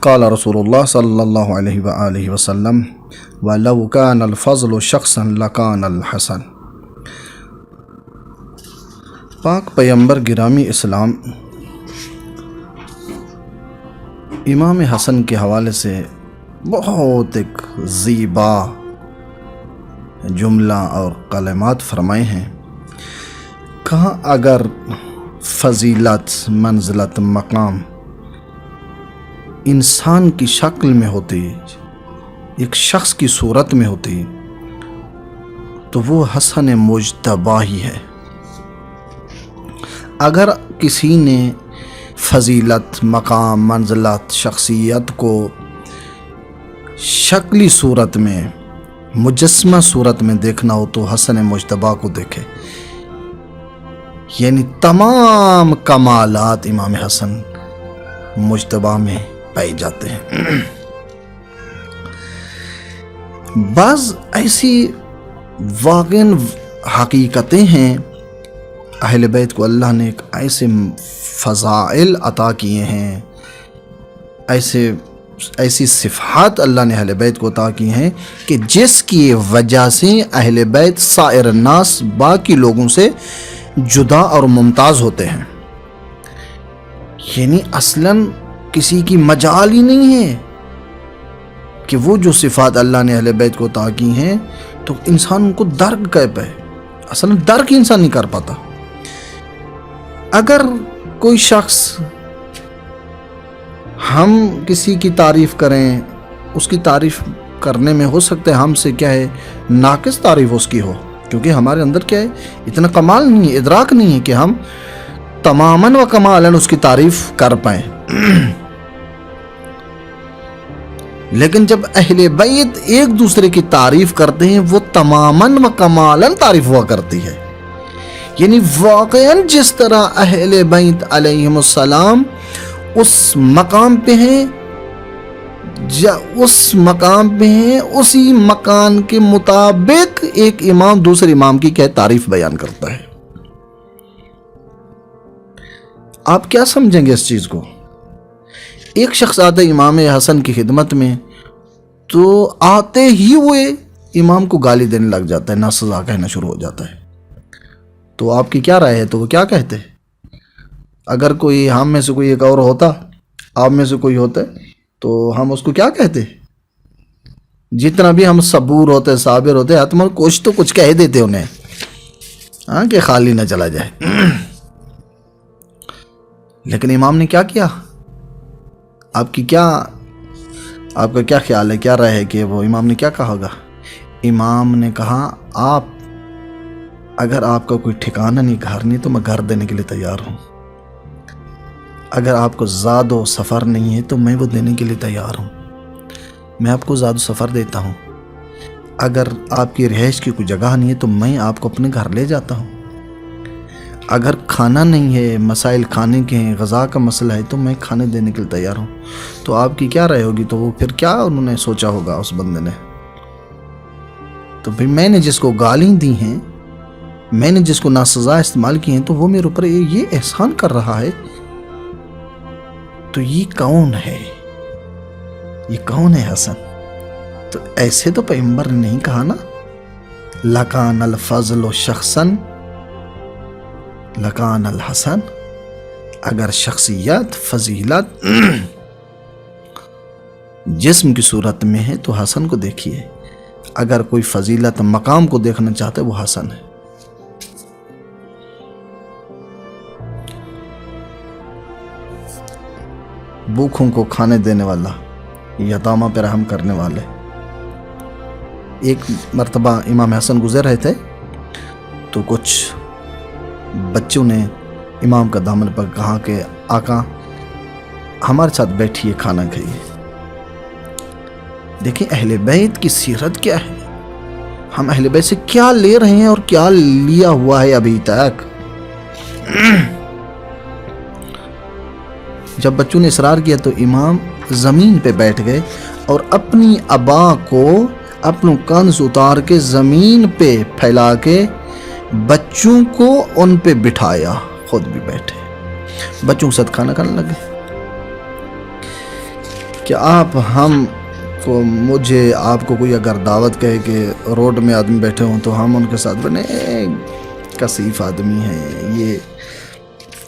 قال رسول اللہ صلی اللہ علیہ وآلہ وسلم وَلَوْ كَانَ الْفَضْلُ شَخْصًا لَكَانَ الْحَسَنُ۔ پاک پیغمبر گرامی اسلام امام حسن کے حوالے سے بہت ایک زیبا جملہ اور کلمات فرمائے ہیں۔ کہاں اگر فضیلت، منزلت، مقام انسان کی شکل میں ہوتی، ایک شخص کی صورت میں ہوتی، تو وہ حسن مجتبی ہی ہے۔ اگر کسی نے فضیلت، مقام، منزلت، شخصیت کو شکلی صورت میں، مجسمہ صورت میں دیکھنا ہو تو حسن مجتبی کو دیکھے، یعنی تمام کمالات امام حسن مجتبی میں پائے جاتے ہیں۔ بعض ایسی واقعاً حقیقتیں ہیں، اہل بیت کو اللہ نے ایک ایسے فضائل عطا کیے ہیں، ایسی صفات اللہ نے اہل بیت کو عطا کی ہیں کہ جس کی وجہ سے اہل بیت سائر الناس، باقی لوگوں سے جدا اور ممتاز ہوتے ہیں۔ یعنی اصلاً کسی کی مجال ہی نہیں ہے کہ وہ جو صفات اللہ نے اہل بیت کو عطا کی ہیں تو انسان ان کو درک کر پائے، اصلاً درک انسان نہیں کر پاتا۔ اگر کوئی شخص، ہم کسی کی تعریف کریں، اس کی تعریف کرنے میں ہو سکتا ہے ہم سے کیا ہے ناقص تعریف اس کی ہو، کیونکہ ہمارے اندر کیا ہے اتنا کمال نہیں ہے، ادراک نہیں ہے کہ ہم تماماً و کمالاً اس کی تعریف کر پائیں۔ لیکن جب اہل بیت ایک دوسرے کی تعریف کرتے ہیں وہ تماماً و کمالاً تعریف ہوا کرتی ہے۔ یعنی واقعاً جس طرح اہل بیت علیہم السلام اس مقام پہ ہیں، اسی مکان کے مطابق ایک امام دوسرے امام کی کیا تعریف بیان کرتا ہے۔ آپ کیا سمجھیں گے اس چیز کو؟ ایک شخص آتا ہے امام حسن کی خدمت میں تو آتے ہی وہ امام کو گالی دینے لگ جاتا ہے، ناسزا کہنا شروع ہو جاتا ہے۔ تو آپ کی کیا رائے ہے؟ تو وہ کیا کہتے ہیں؟ اگر کوئی ہم میں سے کوئی ایک اور ہوتا، آپ میں سے کوئی ہوتا تو ہم اس کو کیا کہتے؟ جتنا بھی ہم صبور ہوتے، صابر ہوتے، حتماً کچھ کہہ دیتے انہیں، ہاں کہ خالی نہ چلا جائے۔ لیکن امام نے کیا کیا؟ آپ کا کیا خیال ہے، کیا رائے ہے کہ وہ امام نے کیا کہا ہوگا؟ امام نے کہا اگر آپ کا کوئی ٹھکانہ نہیں، گھر نہیں، تو میں گھر دینے کے لیے تیار ہوں۔ اگر آپ کو زاد و سفر نہیں ہے تو میں وہ دینے کے لیے تیار ہوں، میں آپ کو زاد و سفر دیتا ہوں۔ اگر آپ کی رہائش کی کوئی جگہ نہیں ہے تو میں آپ کو اپنے گھر لے جاتا ہوں۔ اگر کھانا نہیں ہے، مسائل کھانے کے ہیں، غذا کا مسئلہ ہے، تو میں کھانے دینے کے لیے تیار ہوں۔ تو آپ کی کیا رائے ہوگی؟ تو وہ پھر کیا انہوں نے سوچا ہوگا اس بندے نے؟ تو پھر میں نے جس کو گالیاں دی ہیں، میں نے جس کو ناسزا استعمال کی ہیں، تو وہ میرے اوپر یہ احسان کر رہا ہے، تو یہ کون ہے؟ یہ کون ہے حسن؟ تو ایسے تو پیغمبر نے نہیں کہا نا، لکان الفضل شخصاً لکان الحسن۔ اگر شخصیت، فضیلت جسم کی صورت میں ہے تو حسن کو دیکھیے، اگر کوئی فضیلت مقام کو دیکھنا چاہتے وہ حسن ہے۔ بھوکھوں کو کھانے دینے والا، یتامہ پہ رحم کرنے والے۔ ایک مرتبہ امام حسن گزر رہے تھے تو کچھ بچوں نے امام کا دامن پر کہا کہ آقا ہمارے ساتھ بیٹھیے، کھانا کھائیے۔ دیکھیں اہل بیت کی سیرت کیا ہے، ہم اہل بیت سے کیا لے رہے ہیں اور کیا لیا ہوا ہے ابھی تک۔ جب بچوں نے اصرار کیا تو امام زمین پہ بیٹھ گئے اور اپنی ابا کو اپنوں کنز اتار کے زمین پہ پھیلا کے بچوں کو ان پہ بٹھایا، خود بھی بیٹھے، بچوں کے ساتھ کھانا کھانے لگے۔ کہ آپ ہم کو مجھے آپ کو کوئی اگر دعوت کہے کہ روڈ میں آدمی بیٹھے ہوں تو ہم ان کے ساتھ بنے کثیف آدمی ہیں، یہ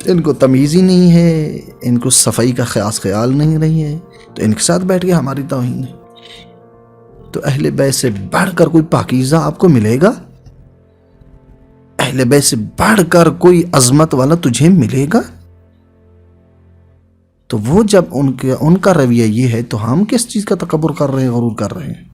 ان کو تمیز ہی نہیں ہے، ان کو صفائی کا خیال نہیں رہی ہے، تو ان کے ساتھ بیٹھ کے ہماری توہین ہے۔ تو اہل بیت سے بڑھ کر کوئی پاکیزہ آپ کو ملے گا؟ اہل بیت سے بڑھ کر کوئی عظمت والا تجھے ملے گا؟ تو وہ جب ان کا رویہ یہ ہے تو ہم کس چیز کا تکبر کر رہے ہیں، غرور کر رہے ہیں؟